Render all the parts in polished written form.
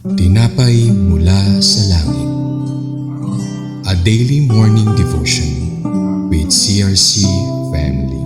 Tinapay mula sa langit. A daily morning devotion with CRC family.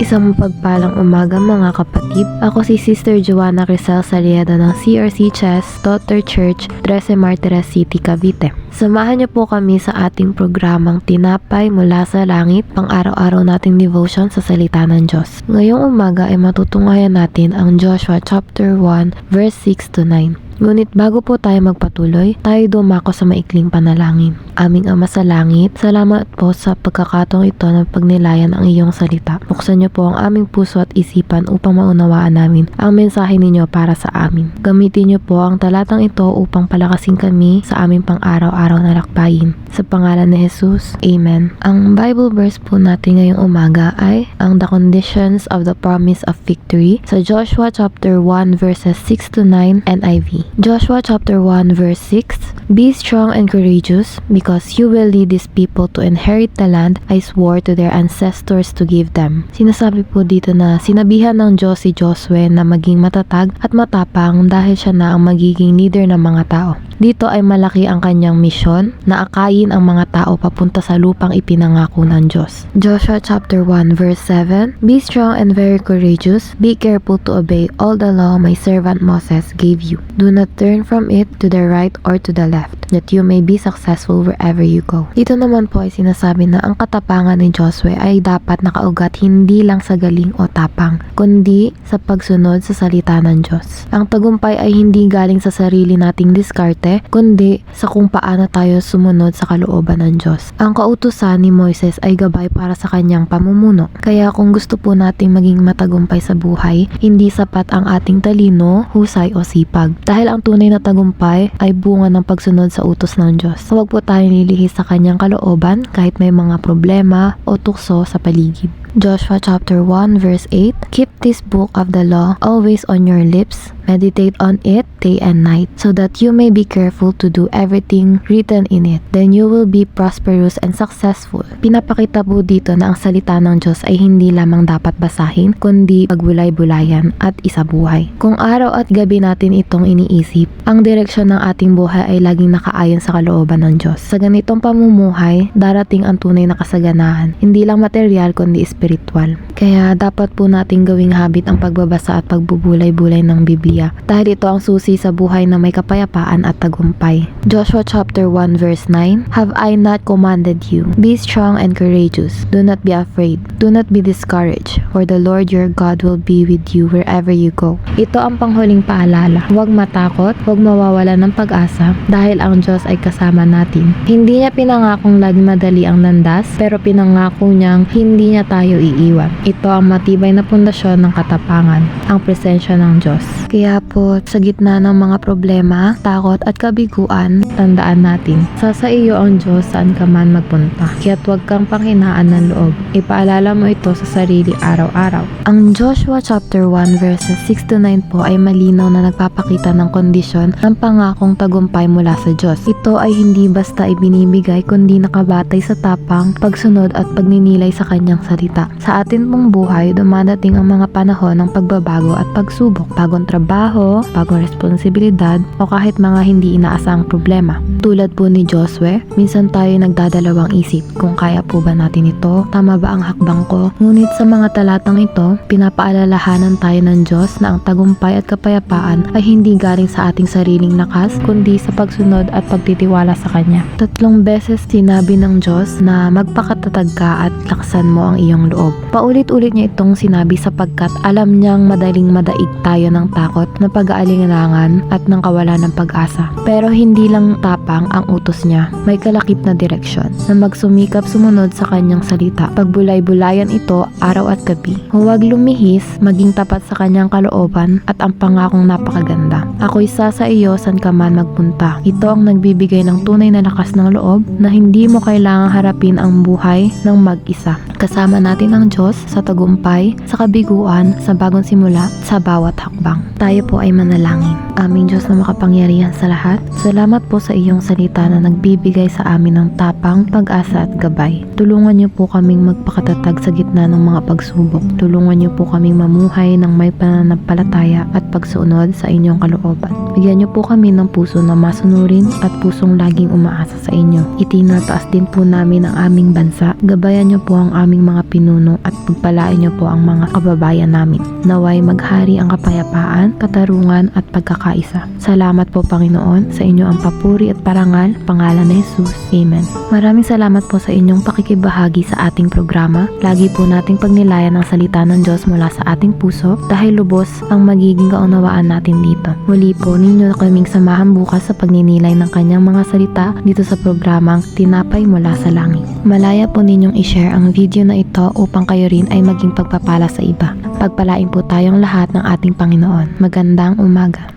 Isang mapagpalang umaga mga kapatid. Ako si Sister Joanna Rizal Salieda ng CRC Chess Daughter Church, 13 Martires City, Cavite. Samahan niyo po kami sa ating programang Tinapay mula sa Langit, pang araw-araw nating devotion sa salita ng Diyos. Ngayong umaga ay matutunghayan natin ang Joshua chapter 1 verse 6 to 9. Ngunit bago po tayo magpatuloy, tayo dumako sa maikling panalangin. Aming Ama sa Langit, salamat po sa pagkakataong ito na pagnilayan ang iyong salita. Buksan niyo po ang aming puso at isipan upang maunawaan namin ang mensahe ninyo para sa amin. Gamitin niyo po ang talatang ito upang palakasin kami sa aming pang-araw-araw na lakbayin. Sa pangalan ni Jesus, Amen. Ang Bible verse po natin ngayong umaga ay ang The Conditions of the Promise of Victory sa Joshua chapter 1 verses 6 to 9 NIV. Joshua chapter 1 verse 6, Be strong and courageous, because you will lead these people to inherit the land I swore to their ancestors to give them. Sinasabi po dito na sinabihan ng Diyos si Joshua na maging matatag at matapang dahil siya na ang magiging leader ng mga tao. Dito ay malaki ang kanyang misyon na akayin ang mga tao papunta sa lupang ipinangako ng Diyos. Joshua chapter 1 verse 7, Be strong and very courageous, be careful to obey all the law my servant Moses gave you. Do not turn from it to the right or to the left, that you may be successful wherever you go. Dito naman po ay sinasabi na ang katapangan ni Joshua ay dapat nakaugat hindi lang sa galing o tapang, kundi sa pagsunod sa salita ng Diyos. Ang tagumpay ay hindi galing sa sarili nating diskarte, kundi sa kung paano tayo sumunod sa kalooban ng Diyos. Ang kautusan ni Moises ay gabay para sa kanyang pamumuno. Kaya kung gusto po nating maging matagumpay sa buhay, hindi sapat ang ating talino, husay o sipag. Dahil ang tunay na tagumpay ay bunga ng pagsunod sa utos ng Diyos. Huwag po tayo nilihis sa kanyang kalooban kahit may mga problema o tukso sa paligid. Joshua chapter 1 verse 8, Keep this book of the law always on your lips, meditate on it day and night, so that you may be careful to do everything written in it. Then you will be prosperous and successful. Pinapakita po dito na ang salita ng Diyos ay hindi lamang dapat basahin, kundi pagbulay-bulayan at isabuhay. Kung araw at gabi natin itong iniisip, ang direksyon ng ating buhay ay laging nakaayon sa kalooban ng Diyos. Sa ganitong pamumuhay, darating ang tunay na kasaganahan, hindi lang material kundi spiritual. Kaya dapat po nating gawing habit ang pagbabasa at pagbubulay-bulay ng Biblia, dahil ito ang susi sa buhay na may kapayapaan at tagumpay. Joshua chapter 1 verse 9, Have I not commanded you? Be strong and courageous. Do not be afraid. Do not be discouraged, for the Lord your God will be with you wherever you go. Ito ang panghuling paalala. Huwag matakot, huwag mawawala ng pag-asa, dahil ang Diyos ay kasama natin. Hindi niya pinangakong laging madali ang landas, pero pinangako niyang hindi niya tayo iiwan. Ito ang matibay na pundasyon ng katapangan, ang presensya ng Diyos. Kaya po, sa gitna ng mga problema, takot at kabiguan, tandaan natin, sa iyo ang Diyos saan ka man magpunta. Kaya't huwag kang panghinaan ng loob. Ipaalala mo ito sa sarili araw-araw. Ang Joshua chapter 1 verses 6 to 9 po ay malinaw na nagpapakita ng kondisyon ng pangakong tagumpay mula sa Diyos. Ito ay hindi basta ibinibigay kundi nakabatay sa tapang, pagsunod at pagninilay sa kanyang salita. Sa atin pong buhay, dumadating ang mga panahon ng pagbabago at pagsubok, bagong trabaho, bagong responsibilidad o kahit mga hindi inaasang problema. Tulad po ni Joshua, minsan tayo nagdadalawang isip kung kaya po ba natin ito, tama ba ang hakbang ko? Ngunit sa mga talatang ito, pinapaalalahanan tayo ng Diyos na ang tagumpay at kapayapaan ay hindi galing sa ating sariling lakas kundi sa pagsunod at pagtitiwala sa Kanya. 3 beses sinabi ng Diyos na magpakatatag ka at laksan mo ang iyong loob. Paulit-ulit niya itong sinabi sapagkat alam niyang madaling madaig tayo ng takot, ng pag-aalinlangan at ng kawalan ng pag-asa. Pero hindi lang tapang ang utos niya, may kalakip na direksyon na magsumikap sumunod sa kanyang salita. Pagbulay-bulayan ito araw at gabi. Huwag lumihis, maging tapat sa kanyang kalooban at ang pangakong napakaganda. Ako'y sa iyo saan ka man magpunta. Ito ang nagbibigay ng tunay na lakas ng loob na hindi mo kailangang harapin ang buhay ng mag-isa. Kasama natin ang Diyos sa tagumpay, sa kabiguan, sa bagong simula, sa bawat hakbang. Tayo po ay manalangin. Aming Diyos na makapangyarihan sa lahat, salamat po sa iyong salita na nagbibigay sa amin ng tapang, pag-asa at gabay. Tulungan niyo po kaming magpakatatag sa gitna ng mga pagsubok. Tulungan niyo po kaming mamuhay ng may pananampalataya at pagsunod sa inyong kalooban. Bigyan niyo po kami ng puso na masunurin at pusong laging umaasa sa inyo. Itinataas din po namin ang aming bansa. Gabayan niyo po ang aming mga pinuno at pagpalain niyo po ang mga kababayan namin. Naway maghari ang kapayapaan, katarungan at pagkakaisa. Salamat po Panginoon, sa inyo ang papuri at parangal, pangalan ni Jesus. Amen. Maraming salamat po sa inyong pakikibahagi sa ating programa. Lagi po nating pagnilayan ang salita ng Diyos mula sa ating puso dahil lubos ang magiging kaunawaan natin dito. Muli po ninyo na kaming samahan bukas sa pagninilay ng kanyang mga salita dito sa programang Tinapay Mula sa Langit. Malaya po ninyong i-share ang video na ito upang kayo rin ay maging pagpapala sa iba. Pagpalain po tayong lahat ng ating Panginoon. Magandang umaga.